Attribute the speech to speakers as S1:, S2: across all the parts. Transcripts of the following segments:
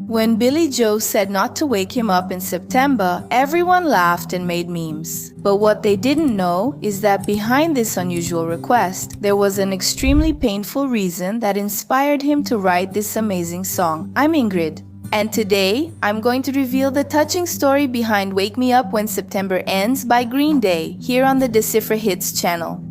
S1: When Billie Joe said not to wake him up in September, everyone laughed and made memes. But what they didn't know is that behind this unusual request, there was an extremely painful reason that inspired him to write this amazing song. I'm Ingrid, and today I'm going to reveal the touching story behind Wake Me Up When September Ends by Green Day here on the Decipher Hits channel.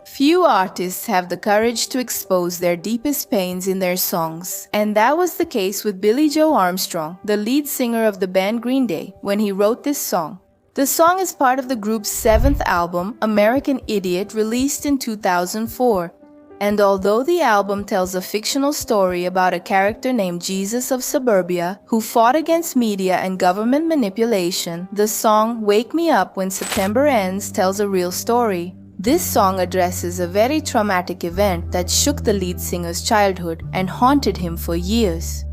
S1: Few artists have the courage to expose their deepest pains in their songs, and that was the case with Billie Joe Armstrong, the lead singer of the band Green Day, when he wrote this song. The song is part of the group's seventh album, American Idiot, released in 2004. And although the album tells a fictional story about a character named Jesus of Suburbia who fought against media and government manipulation, the song Wake Me Up When September Ends tells a real story. This song addresses a very traumatic event that shook the lead singer's childhood and haunted him for years.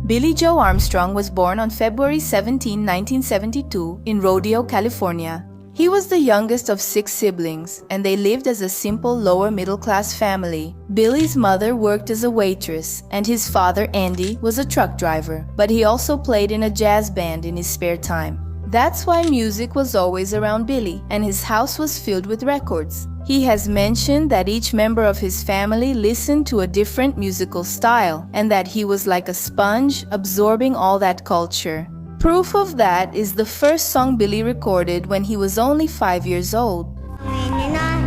S1: Billie Joe Armstrong was born on February 17, 1972 in Rodeo, California. He was the youngest of 6 siblings, and they lived as a simple lower-middle-class family. Billie's mother worked as a waitress, and his father, Andy, was a truck driver, but he also played in a jazz band in his spare time. That's why music was always around Billie, and his house was filled with records. He has mentioned that each member of his family listened to a different musical style, and that he was like a sponge, absorbing all that culture. Proof of that is the first song Billie recorded when he was only 5 years old.
S2: When you're not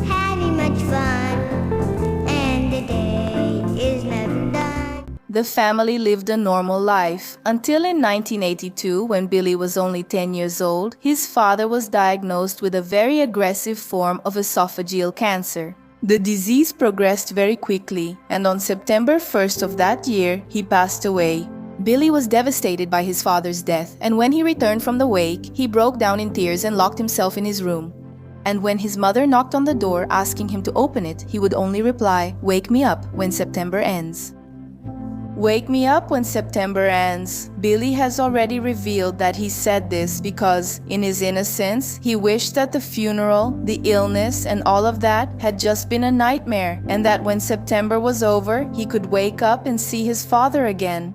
S2: having much fun, and the day is never done.
S1: The family lived a normal life until in 1982, when Billie was only 10 years old, his father was diagnosed with a very aggressive form of esophageal cancer. The disease progressed very quickly, and on September 1st of that year, he passed away. Billie was devastated by his father's death, and when he returned from the wake, he broke down in tears and locked himself in his room. And when his mother knocked on the door asking him to open it, he would only reply, "Wake me up when September ends." Wake me up when September ends. Billie has already revealed that he said this because, in his innocence, he wished that the funeral, the illness, and all of that had just been a nightmare, and that when September was over, he could wake up and see his father again.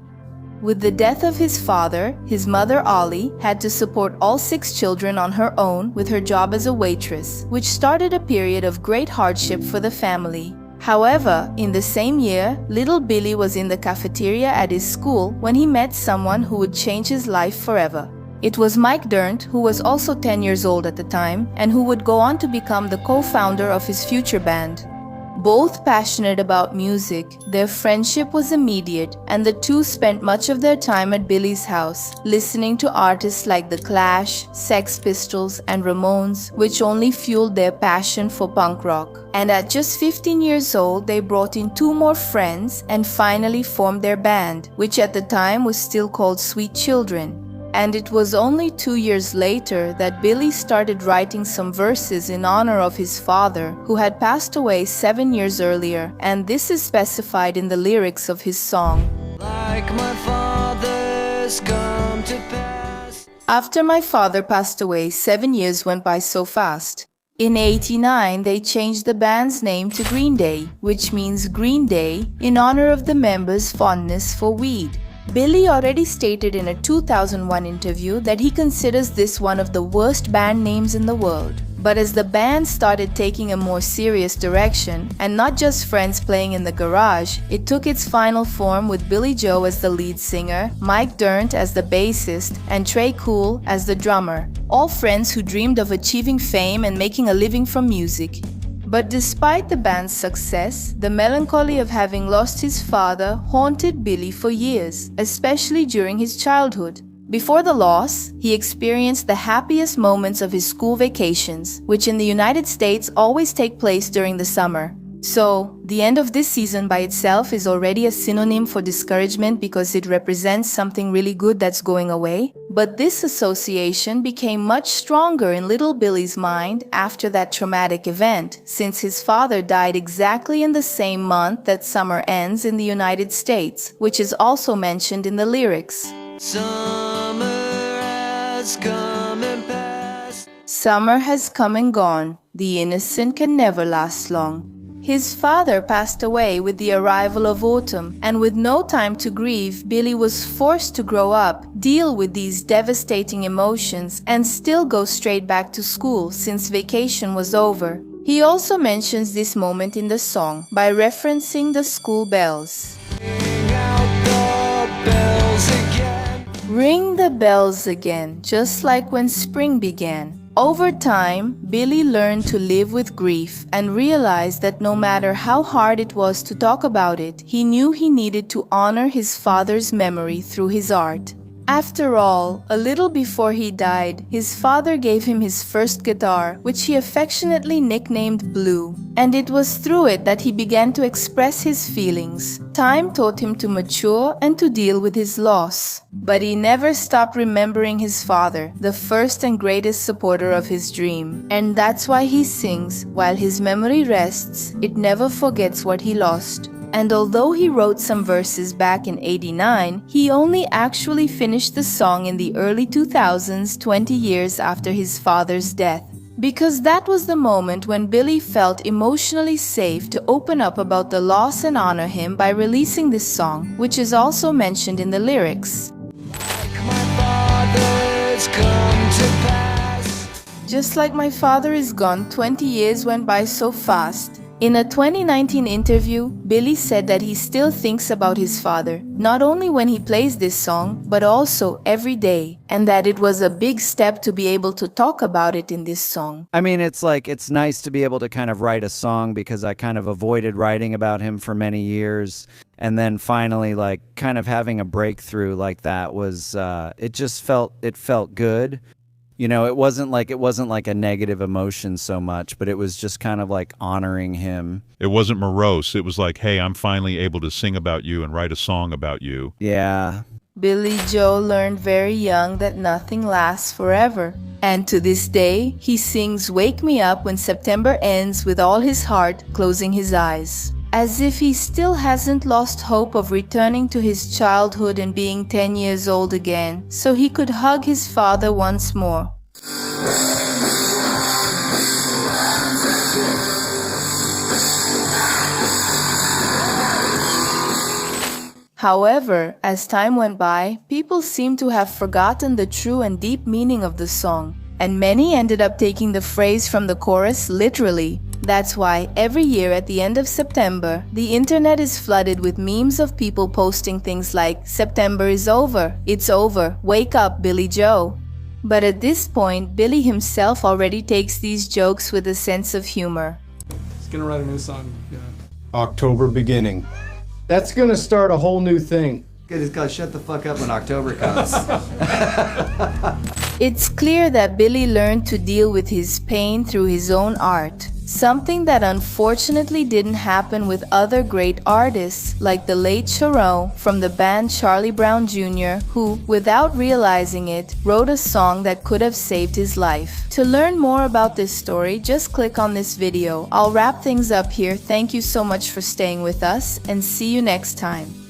S1: With the death of his father, his mother Ollie had to support all 6 children on her own with her job as a waitress, which started a period of great hardship for the family. However, in the same year, little Billie was in the cafeteria at his school when he met someone who would change his life forever. It was Mike Dirnt, who was also 10 years old at the time, and who would go on to become the co-founder of his future band. Both passionate about music, their friendship was immediate, and the two spent much of their time at Billie's house, listening to artists like The Clash, Sex Pistols, and Ramones, which only fueled their passion for punk rock. And at just 15 years old, they brought in 2 more friends and finally formed their band, which at the time was still called Sweet Children. And it was only 2 years later that Billie started writing some verses in honor of his father, who had passed away 7 years earlier, and this is specified in the lyrics of his song.
S3: Like my father's come to pass.
S1: After my father passed away, 7 years went by so fast. In '89, they changed the band's name to Green Day, which means Green Day, in honor of the members' fondness for weed. Billie already stated in a 2001 interview that he considers this one of the worst band names in the world. But as the band started taking a more serious direction, and not just friends playing in the garage, it took its final form with Billie Joe as the lead singer, Mike Dirnt as the bassist, and Trey Cool as the drummer, all friends who dreamed of achieving fame and making a living from music. But despite the band's success, the melancholy of having lost his father haunted Billie for years, especially during his childhood. Before the loss, he experienced the happiest moments of his school vacations, which in the United States always take place during the summer. So, the end of this season by itself is already a synonym for discouragement because it represents something really good that's going away. But this association became much stronger in little Billie's mind after that traumatic event, since his father died exactly in the same month that summer ends in the United States, which is also mentioned in the lyrics.
S3: Summer has come and passed.
S1: Summer has come and gone. The innocent can never last long. His father passed away with the arrival of autumn, and with no time to grieve, Billie was forced to grow up, deal with these devastating emotions, and still go straight back to school since vacation was over. He also mentions this moment in the song by referencing the school bells. Ring the bells again, just like when spring began. Over time, Billie learned to live with grief and realized that no matter how hard it was to talk about it, he knew he needed to honor his father's memory through his art. After all, a little before he died, his father gave him his first guitar, which he affectionately nicknamed Blue, and it was through it that he began to express his feelings. Time taught him to mature and to deal with his loss. But he never stopped remembering his father, the first and greatest supporter of his dream. And that's why he sings, while his memory rests, it never forgets what he lost. And although he wrote some verses back in '89, he only actually finished the song in the early 2000s, 20 years after his father's death. Because that was the moment when Billie felt emotionally safe to open up about the loss and honor him by releasing this song, which is also mentioned in the lyrics. Just like my father is gone, 20 years went by so fast. In a 2019 interview, Billie said that he still thinks about his father, not only when he plays this song, but also every day, and that it was a big step to be able to talk about it in this song.
S4: I mean, it's nice to be able to kind of write a song because I kind of avoided writing about him for many years. And then finally, kind of having a breakthrough like that was, it felt good. You know, it wasn't like a negative emotion so much, but it was just kind of like honoring him.
S5: It wasn't morose. It was like, hey, I'm finally able to sing about you and write a song about you.
S4: Yeah.
S1: Billie Joe learned very young that nothing lasts forever. And to this day, he sings "Wake Me Up When September Ends" with all his heart, closing his eyes. As if he still hasn't lost hope of returning to his childhood and being 10 years old again, so he could hug his father once more. However, as time went by, people seemed to have forgotten the true and deep meaning of the song, and many ended up taking the phrase from the chorus literally. That's why every year at the end of September, the internet is flooded with memes of people posting things like, "September is over, it's over, wake up, Billie Joe." But at this point, Billie himself already takes these jokes with a sense of humor.
S6: He's gonna write a new song, yeah.
S7: October beginning. That's gonna start a whole new thing.
S8: Good, he's gotta shut the fuck up when October comes.
S1: It's clear that Billie learned to deal with his pain through his own art, something that unfortunately didn't happen with other great artists like the late Sharon from the band Charlie Brown Jr., who, without realizing it, wrote a song that could have saved his life. To learn more about this story, just click on this video. I'll wrap things up here. Thank you so much for staying with us, and see you next time.